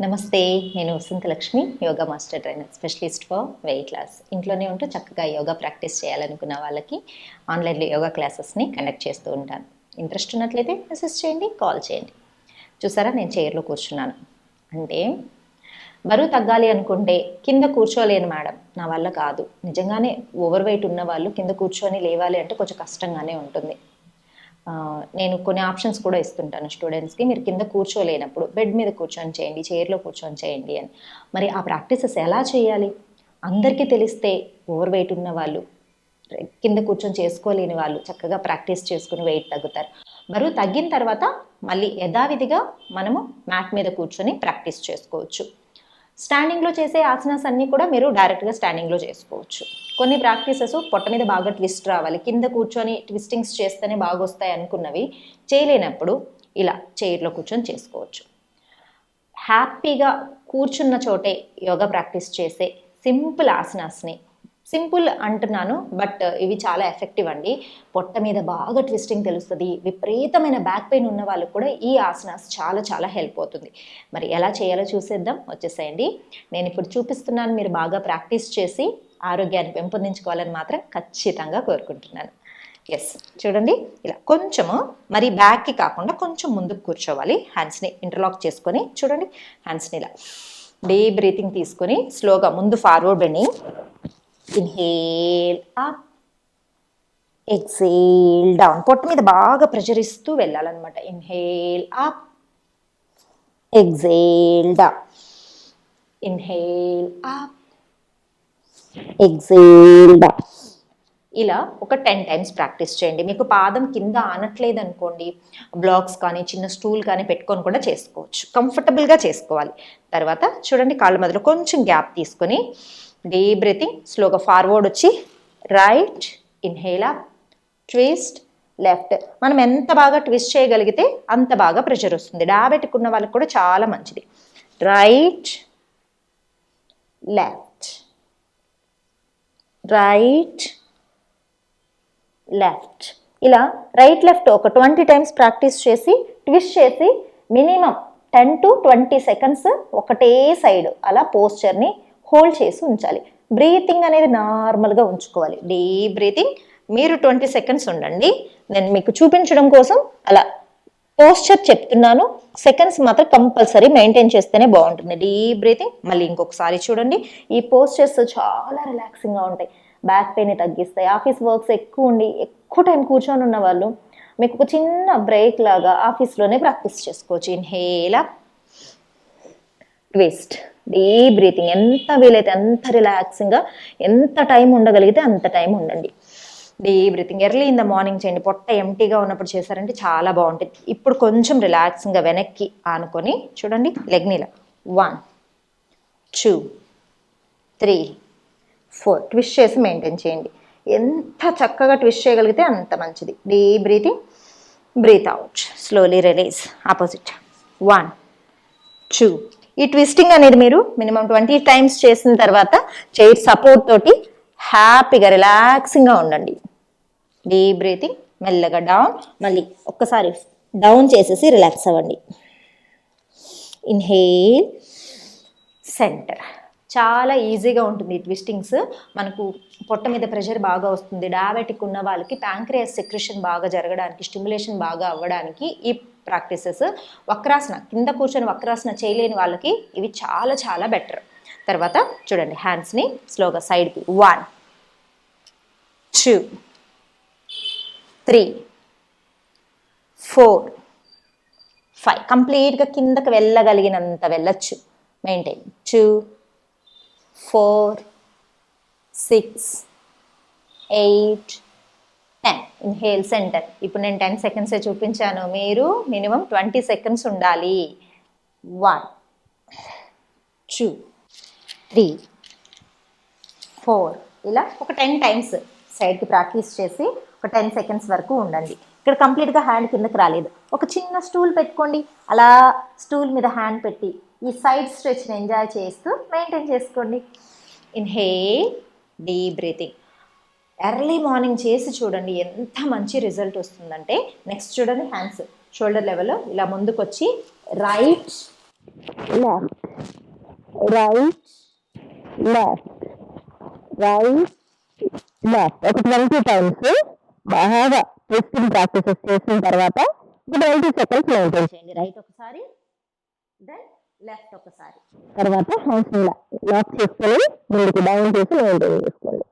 నమస్తే. నేను Vasantha Lakshmi, yoga master trainer, specialist for weight loss. ఇంట్లోనే ఉంటూ చక్కగా యోగా ప్రాక్టీస్ చేయాలనుకున్న వాళ్ళకి ఆన్లైన్లో యోగా క్లాసెస్ని కండక్ట్ చేస్తూ ఉంటాను. ఇంట్రెస్ట్ ఉన్నట్లయితే మెసేజ్ చేయండి, కాల్ చేయండి. చూసారా, నేను చైర్లో కూర్చున్నాను. అంటే బరువు తగ్గాలి అనుకుంటే కింద కూర్చోలేను మేడం, నా వల్ల కాదు. నిజంగానే ఓవర్ వెయిట్ ఉన్న వాళ్ళు కింద కూర్చొని లేవాలి అంటే కొంచెం కష్టంగానే ఉంటుంది. నేను కొన్ని ఆప్షన్స్ కూడా ఇస్తుంటాను స్టూడెంట్స్కి. మీరు కింద కూర్చోలేనప్పుడు బెడ్ మీద కూర్చొని చేయండి, చైర్లో కూర్చొని చేయండి అని. మరి ఆ ప్రాక్టీసెస్ ఎలా చేయాలి? అందరికీ తెలిస్తే ఓవర్ వెయిట్ ఉన్న వాళ్ళు, కింద కూర్చొని చేసుకోలేని వాళ్ళు చక్కగా ప్రాక్టీస్ చేసుకుని వెయిట్ తగ్గుతారు. బరువు తగ్గిన తర్వాత మళ్ళీ యథావిధిగా మనము మ్యాట్ మీద కూర్చొని ప్రాక్టీస్ చేసుకోవచ్చు. స్టాండింగ్లో చేసే ఆసనాస్ అన్నీ కూడా మీరు డైరెక్ట్గా స్టాండింగ్లో చేసుకోవచ్చు. కొన్ని ప్రాక్టీసెస్ పొట్ట మీద బాగా ట్విస్ట్ రావాలి, కింద కూర్చొని ట్విస్టింగ్స్ చేస్తేనే బాగా వస్తాయి అనుకున్నవి చేయలేనప్పుడు ఇలా చైర్లో కూర్చొని చేసుకోవచ్చు. హ్యాపీగా కూర్చున్న చోటే యోగా ప్రాక్టీస్ చేసే సింపుల్ ఆసనాస్ని, సింపుల్ అంటున్నాను బట్ ఇవి చాలా ఎఫెక్టివ్ అండి. పొట్ట మీద బాగా ట్విస్టింగ్ తెలుస్తుంది, విపరీతమైన బ్యాక్ పెయిన్ ఉన్న వాళ్ళకు కూడా ఈ ఆసనాస్ చాలా చాలా హెల్ప్ అవుతుంది. మరి ఎలా చేయాలో చూసేద్దాం, వచ్చేసేయండి. నేను ఇప్పుడు చూపిస్తున్నాను, మీరు బాగా ప్రాక్టీస్ చేసి ఆరోగ్యాన్ని పెంపొందించుకోవాలని మాత్రం ఖచ్చితంగా కోరుకుంటున్నాను. ఎస్, చూడండి, ఇలా కొంచెము మరి బ్యాక్కి కాకుండా కొంచెం ముందుకు కూర్చోవాలి. హ్యాండ్స్ని ఇంటర్లాక్ చేసుకొని చూడండి, హ్యాండ్స్ని ఇలా డీప్ బ్రీతింగ్ తీసుకొని స్లోగా ముందు forward bending. Inhale up, exhale down. పొట్ట మీద బాగా ప్రెషర్ ఇస్తూ వెళ్ళాలన్నమాట. Inhale up, exhale down. Inhale up, exhale down. ఇలా ఒక 10 టైమ్స్ ప్రాక్టీస్ చేయండి. మీకు పాదం కింద ఆనట్లేదు అనుకోండి, బ్లాక్స్ కానీ చిన్న స్టూల్ కానీ పెట్టుకొని కూడా చేసుకోవచ్చు. కంఫర్టబుల్గా చేసుకోవాలి. తర్వాత చూడండి, కాళ్ళ మధ్యలో కొంచెం గ్యాప్ తీసుకొని డీప్ బ్రీతింగ్, స్లోగా ఫార్వర్డ్ వచ్చి right, inhale up, twist left. మనం ఎంత బాగా ట్విస్ట్ చేయగలిగితే అంత బాగా ప్రెషర్ వస్తుంది. డయాబెటిక్ ఉన్న వాళ్ళకి కూడా చాలా మంచిది. Right, left, right, left. ఇలా రైట్ లెఫ్ట్ ఒక 20 టైమ్స్ ప్రాక్టీస్ చేసి ట్విస్ట్ చేసి మినిమం 10 to 20 సెకండ్స్ ఒకటే సైడ్ అలా పోస్చర్ని హోల్డ్ చేసి ఉంచాలి. బ్రీతింగ్ అనేది నార్మల్గా ఉంచుకోవాలి. డీప్ బ్రీతింగ్ మీరు 20 సెకండ్స్ ఉండండి. నేను మీకు చూపించడం కోసం అలా పోస్చర్ చెప్తున్నాను. సెకండ్స్ మాత్రం కంపల్సరీ మెయింటైన్ చేస్తేనే బాగుంటుంది. Deep breathing. మళ్ళీ ఇంకొకసారి చూడండి. ఈ పోస్చర్స్ చాలా రిలాక్సింగ్గా ఉంటాయి, బ్యాక్ పెయిన్ తగ్గిస్తాయి. ఆఫీస్ వర్క్స్ ఎక్కువ ఉండి ఎక్కువ టైం కూర్చొని ఉన్న వాళ్ళు మీకు ఒక చిన్న బ్రేక్ లాగా ఆఫీస్లోనే ప్రాక్టీస్ చేసుకోవచ్చు. Inhale up, twist, deep breathing. ఎంత వీలైతే అంత రిలాక్సింగ్గా, ఎంత టైం ఉండగలిగితే అంత టైం ఉండండి. Deep breathing early in the morning చేయండి. పొట్ట ఎంటీగా ఉన్నప్పుడు చేశారంటే చాలా బాగుంటుంది. ఇప్పుడు కొంచెం రిలాక్సింగ్గా వెనక్కి ఆనుకొని చూడండి, లెగ్ని ఇలా 1 2 3 4 ట్విస్ట్ చేసి మెయింటైన్ చేయండి. ఎంత చక్కగా ట్విస్ట్ చేయగలిగితే అంత మంచిది. Deep breathing, breath out, slowly release. Opposite 1 2. ఈ ట్విస్టింగ్ అనేది మీరు మినిమం 20 టైమ్స్ చేసిన తర్వాత చైర్ సపోర్ట్ తోటి హ్యాపీగా రిలాక్సింగ్గా ఉండండి. డీప్ బ్రీతింగ్, మెల్లగా డౌన్. మళ్ళీ ఒక్కసారి డౌన్ చేసేసి రిలాక్స్ అవ్వండి. Inhale, centre. చాలా ఈజీగా ఉంటుంది ఈ ట్విస్టింగ్స్. మనకు పొట్ట మీద ప్రెషర్ బాగా వస్తుంది, డయాబెటిక్ ఉన్న వాళ్ళకి ప్యాంక్రియాస్ సెక్రెషన్ బాగా జరగడానికి, స్టిమ్యులేషన్ బాగా అవ్వడానికి ఈ ప్రాక్టీసెస్. వక్రాసన, కింద కూర్చొని వక్రాసన చేయలేని వాళ్ళకి ఇవి చాలా చాలా బెటర్. తర్వాత చూడండి, హ్యాండ్స్ని స్లోగా సైడ్కి 1 2 3 4 5. కంప్లీట్గా కిందకి వెళ్ళగలిగినంత వెళ్ళచ్చు. మెయింటైన్ 2 4 6 8 10. Inhale, centre. ఇప్పుడు నేను 10 సెకండ్సే చూపించాను, మీరు మినిమం 20 సెకండ్స్ ఉండాలి. 1 2 3 4. ఇలా ఒక 10 టైమ్స్ సైడ్కి ప్రాక్టీస్ చేసి ఒక 10 సెకండ్స్ వరకు ఉండండి. ఇక్కడ కంప్లీట్గా హ్యాండ్ కిందకి రాలేదు, ఒక చిన్న స్టూల్ పెట్టుకోండి. అలా స్టూల్ మీద హ్యాండ్ పెట్టి ఈ సైడ్ స్ట్రెచ్ని ఎంజాయ్ చేస్తూ మెయింటైన్ చేసుకోండి. Inhale, deep breathing. Early morning చేసి చూడండి ఎంత మంచి రిజల్ట్ వస్తుందంటే. నెక్స్ట్ చూడండి, హ్యాండ్స్ షోల్డర్ లెవెల్లో ఇలా ముందుకు వచ్చి right, left, right, left, right, left. ఒక 20 టైమ్స్ బాగా ట్విస్టింగ్ ప్రాక్టీసెస్ చేసిన తర్వాత ఒక 20 సెకండ్స్ మెయింటైన్ చేయండి. రైట్ ఒకసారి, దెన్ లెఫ్ట్ ఒకసారి, తర్వాత హ్యాండ్స్ ఇలా లాక్ చేసుకొని ముందుకు డౌన్ చేసి మెయింటైన్ చేసుకోండి.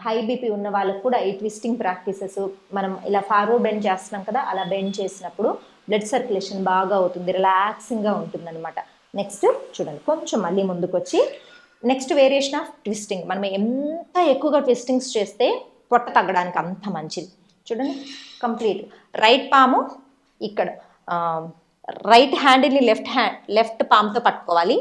హై బీపీ ఉన్న వాళ్ళకు కూడా ఈ ట్విస్టింగ్ ప్రాక్టీసెస్ మనం ఇలా ఫార్వర్డ్ బెండ్ చేస్తున్నాం కదా, అలా బెండ్ చేసినప్పుడు బ్లడ్ సర్క్యులేషన్ బాగా అవుతుంది, రిలాక్సింగ్గా ఉంటుంది అనమాట. నెక్స్ట్ చూడండి, కొంచెం మళ్ళీ ముందుకు వచ్చి నెక్స్ట్ వేరియేషన్ ఆఫ్ ట్విస్టింగ్. మనం ఎంత ఎక్కువగా ట్విస్టింగ్స్ చేస్తే పొట్ట తగ్గడానికి అంత మంచిది. చూడండి, కంప్లీట్ రైట్ పాము ఇక్కడ, రైట్ హ్యాండిల్ని లెఫ్ట్ పామ్తో పట్టుకోవాలి.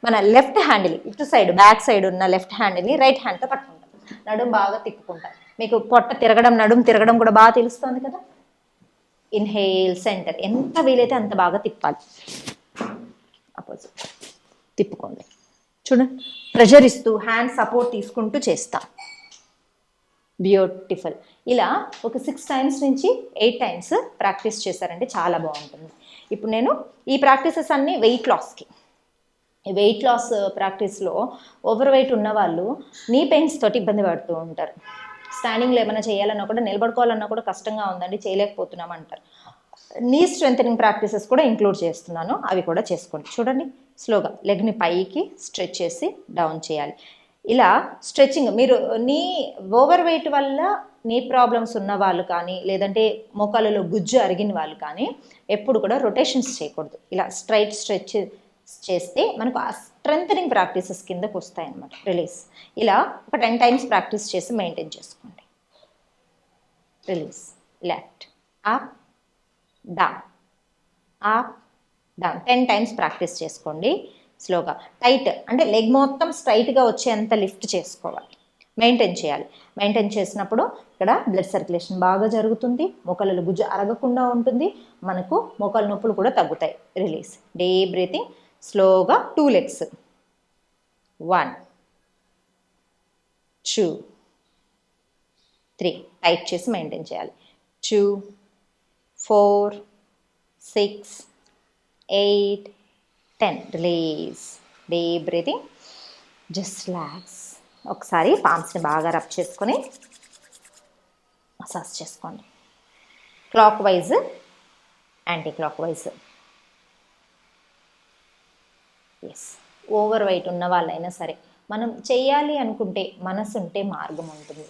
మన లెఫ్ట్ హ్యాండిల్ ఇటు సైడ్ బ్యాక్ సైడ్ ఉన్న లెఫ్ట్ హ్యాండిల్ని రైట్ హ్యాండ్తో పట్టుకుంటాం. నడుము బాగా తిప్పుకుంటాం. మీకు పొట్ట తిరగడం, నడుము తిరగడం కూడా బాగా తెలుస్తుంది కదా. ఇన్హేల్ సెంటర్, ఎంత వీలైతే అంత బాగా తిప్పాలి. అపోజిట్ తిప్పుకోండి. చూడండి, ప్రెషర్ ఇస్తూ హ్యాండ్ సపోర్ట్ తీసుకుంటూ చేస్తాం. బ్యూటిఫుల్. ఇలా ఒక 6 టైమ్స్ నుంచి 8 టైమ్స్ ప్రాక్టీస్ చేశారంటే చాలా బాగుంటుంది. ఇప్పుడు నేను ఈ ప్రాక్టీసెస్ అన్నీ వెయిట్ లాస్కి. వెయిట్ లాస్ ప్రాక్టీస్లో ఓవర్ వెయిట్ ఉన్న వాళ్ళు నీ పెయిన్స్ తోటి ఇబ్బంది పడుతూ ఉంటారు. స్టాండింగ్లో ఏమైనా చేయాలన్నా కూడా, నిలబడుకోవాలన్నా కూడా కష్టంగా ఉందండి, చేయలేకపోతున్నాం అంటారు. నీ స్ట్రెంథనింగ్ ప్రాక్టీసెస్ కూడా ఇంక్లూడ్ చేస్తున్నాను, అవి కూడా చేసుకోండి. చూడండి, స్లోగా లెగ్ని పైకి స్ట్రెచ్ చేసి డౌన్ చేయాలి. ఇలా స్ట్రెచ్చింగ్, మీరు నీ ఓవర్ వెయిట్ వల్ల నీ ప్రాబ్లమ్స్ ఉన్న వాళ్ళు కానీ, లేదంటే మోకాళ్ళలో గుజ్జు అరిగిన వాళ్ళు కానీ ఎప్పుడు కూడా రొటేషన్స్ చేయకూడదు. ఇలా స్ట్రైట్ స్ట్రెచ్ చేస్తే మనకు ఆ స్ట్రెంథనింగ్ ప్రాక్టీసెస్ కిందకు వస్తాయి అన్నమాట. రిలీజ్. ఇలా ఒక 10 టైమ్స్ ప్రాక్టీస్ చేసి మెయింటైన్ చేసుకోండి. Release. Left, up, down, up, down. 10 times practice చేసుకోండి. స్లోగా టైట్, అంటే లెగ్ మొత్తం స్ట్రైట్గా వచ్చేంత లిఫ్ట్ చేసుకోవాలి, మెయింటైన్ చేయాలి. మెయింటైన్ చేసినప్పుడు ఇక్కడ బ్లడ్ సర్క్యులేషన్ బాగా జరుగుతుంది, మోకాళ్ళలో గుజ్జు అరగకుండా ఉంటుంది, మనకు మోకాళ్ళ నొప్పులు కూడా తగ్గుతాయి. రిలీజ్. Deep breathing. స్లోగా 2 లెగ్స్. 1, 2, 3 టైట్ చేసి మెయింటైన్ చేయాలి. 2, 4, 6, 8, 10. Release. Deep breathing. Just relax. ఒకసారి పామ్స్ని బాగా రబ్ చేసుకొని మసాజ్ చేసుకోండి. Clockwise, anti clockwise. Yes, overweight ఉన్న వాళ్ళైనా సరే మనం చేయాలి అనుకుంటే, మనసు ఉంటే మార్గం ఉంటుంది.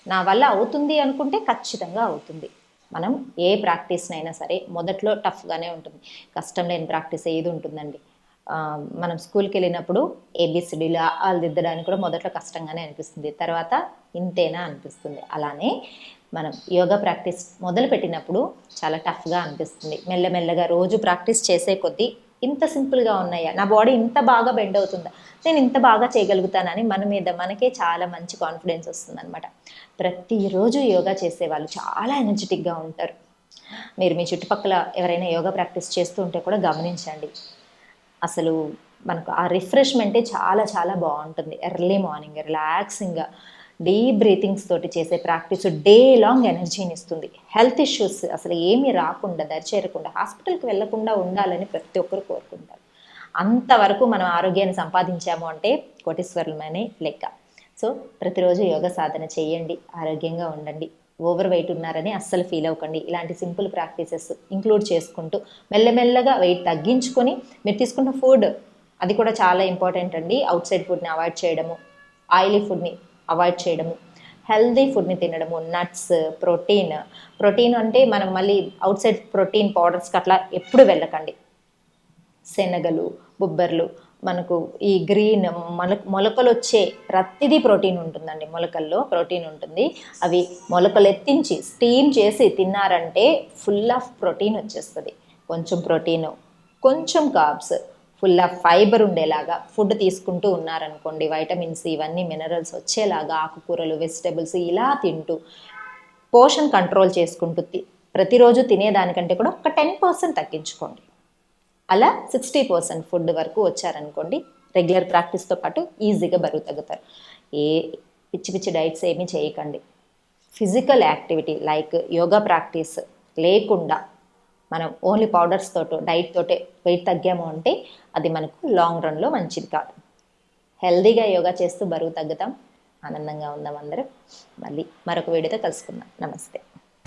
నా వల్ల అవుతుంది అనుకుంటే ఖచ్చితంగా అవుతుంది. మనం ఏ ప్రాక్టీస్నైనా సరే మొదట్లో టఫ్గానే ఉంటుంది, కష్టం లేని ప్రాక్టీస్ ఏది ఉంటుందండి. మనం స్కూల్కి వెళ్ళినప్పుడు ఏబిసిడీలు వాళ్ళు దిద్దడానికి కూడా మొదట్లో కష్టంగానే అనిపిస్తుంది, తర్వాత ఇంతేనా అనిపిస్తుంది. అలానే మనం యోగా ప్రాక్టీస్ మొదలు పెట్టినప్పుడు చాలా టఫ్గా అనిపిస్తుంది. మెల్లమెల్లగా రోజు ప్రాక్టీస్ చేసే కొద్దీ ఇంత సింపుల్గా ఉన్నాయా, నా బాడీ ఇంత బాగా బెండ్ అవుతుందా, నేను ఇంత బాగా చేయగలుగుతానని మన మీద మనకే చాలా మంచి కాన్ఫిడెన్స్ వస్తుందన్నమాట. ప్రతిరోజు యోగా చేసే వాళ్ళు చాలా ఎనర్జెటిక్గా ఉంటారు. మీరు మీ చుట్టుపక్కల ఎవరైనా యోగా ప్రాక్టీస్ చేస్తూ ఉంటే కూడా గమనించండి. అసలు మనకు ఆ రిఫ్రెష్మెంటే చాలా చాలా బాగుంటుంది. ఎర్లీ మార్నింగ్ రిలాక్సింగ్గా డీప్ బ్రీతింగ్స్ తోటి చేసే ప్రాక్టీస్ డే లాంగ్ ఎనర్జీని ఇస్తుంది. హెల్త్ ఇష్యూస్ అసలు ఏమీ రాకుండా, దరిచేరకుండా, హాస్పిటల్కి వెళ్లకుండా ఉండాలని ప్రతి ఒక్కరు కోరుకుంటారు. అంతవరకు మనం ఆరోగ్యాన్ని సంపాదించాము అంటే కోటీశ్వరులమనే లెక్క. సో ప్రతిరోజు యోగా సాధన చేయండి, ఆరోగ్యంగా ఉండండి. ఓవర్ వెయిట్ ఉన్నారని అస్సలు ఫీల్ అవ్వకండి. ఇలాంటి సింపుల్ ప్రాక్టీసెస్ ఇంక్లూడ్ చేసుకుంటూ మెల్లమెల్లగా వెయిట్ తగ్గించుకొని, మీరు తీసుకున్న ఫుడ్ అది కూడా చాలా ఇంపార్టెంట్ అండి. అవుట్ సైడ్ ఫుడ్ని అవాయిడ్ చేయడము, ఆయిలీ ఫుడ్ని అవాయిడ్ చేయడము, హెల్దీ ఫుడ్ని తినడము, నట్స్, ప్రోటీన్ అంటే మనం మళ్ళీ అవుట్ సైడ్ ప్రోటీన్ పౌడర్స్కి అట్లా ఎప్పుడు వెళ్ళకండి. శనగలు, బొబ్బర్లు, మనకు ఈ గ్రీన్ మొలకలు వచ్చే ప్రతిదీ ప్రోటీన్ ఉంటుందండి. మొలకల్లో ప్రోటీన్ ఉంటుంది. అవి మొలకలు ఎత్తించి స్టీమ్ చేసి తిన్నారంటే ఫుల్ ఆఫ్ ప్రోటీన్ వచ్చేస్తుంది. కొంచెం ప్రోటీను, కొంచెం కార్బ్స్, ఫుల్ ఆఫ్ ఫైబర్ ఉండేలాగా ఫుడ్ తీసుకుంటూ ఉన్నారనుకోండి, వైటమిన్స్ ఇవన్నీ మినరల్స్ వచ్చేలాగా ఆకుకూరలు, వెజిటబుల్స్ ఇలా తింటూ పోషన్ కంట్రోల్ చేసుకుంటూ ప్రతిరోజు తినేదానికంటే కూడా ఒక 10% తగ్గించుకోండి. అలా 60% ఫుడ్ వరకు వచ్చారనుకోండి, రెగ్యులర్ ప్రాక్టీస్తో పాటు ఈజీగా బరువు తగ్గుతారు. ఏ పిచ్చి పిచ్చి డైట్స్ ఏమీ చేయకండి. Physical activity like yoga practice లేకుండా మనం ఓన్లీ పౌడర్స్ తోటో డైట్ తోటే వెయిట్ తగ్గాము అంటే అది మనకు లాంగ్ రన్లో మంచిది కాదు. హెల్దీగా యోగా చేస్తూ బరువు తగ్గుతాం, ఆనందంగా ఉందాం అందరం. మళ్ళీ మరొక వీడియోతో కలుసుకుందాం. నమస్తే.